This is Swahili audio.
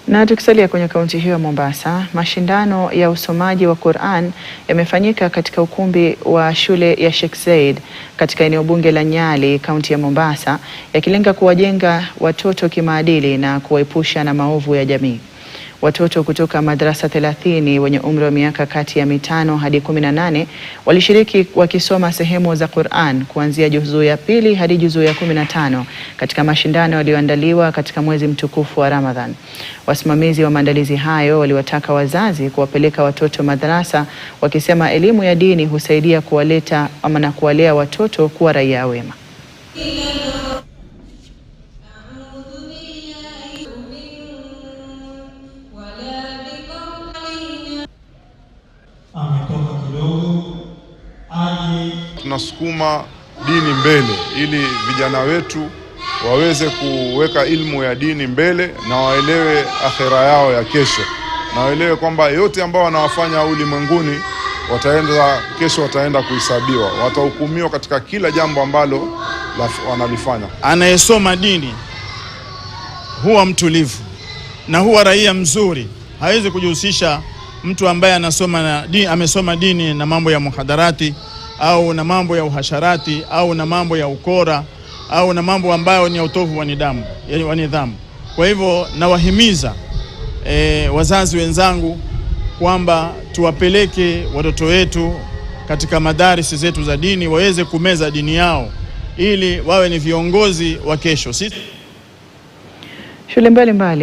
Na tukisalia kwenye kaunti hiyo ya Mombasa, mashindano ya usomaji wa Qur'an yamefanyika katika ukumbi wa shule ya Sheikh Zayed katika eneo bunge la Nyali, kaunti ya Mombasa, yakilenga kuwajenga watoto kimaadili na kuwaepusha na maovu ya jamii. Watoto kutoka madrasa 30 wenye umri wa miaka kati ya 5 hadi 18 walishiriki wakisoma sehemu za Qur'an kuanzia juzuu ya 2 hadi juzuu ya 15 katika mashindano yaliyoandaliwa katika mwezi mtukufu wa Ramadhan. Wasimamizi wa maandalizi hayo waliwataka wazazi kuwapeleka watoto madrasa, wakisema elimu ya dini husaidia kuwalea watoto kuwa raia wema. Ametoka kidogo aje. Tunasukuma dini mbele ili vijana wetu waweze kuweka ilmu ya dini mbele na waelewe akhera yao ya kesho, na waelewe kwamba yote ambao wanawafanya ulimwenguni kesho wataenda kuhesabiwa, watahukumiwa katika kila jambo ambalo wanalifanya. Anayesoma dini huwa mtulivu na huwa raia mzuri. Hawezi kujihusisha mtu ambaye amesoma dini na mambo ya muhadarati au na mambo ya uhasharati au na mambo ya ukora au na mambo ambayo ni ya utovu wa nidhamu. Kwa hivyo nawahimiza wazazi wenzangu kwamba tuwapeleke watoto wetu katika madarisi zetu za dini waweze kumeza dini yao ili wawe ni viongozi wa kesho. Shule mbalimbali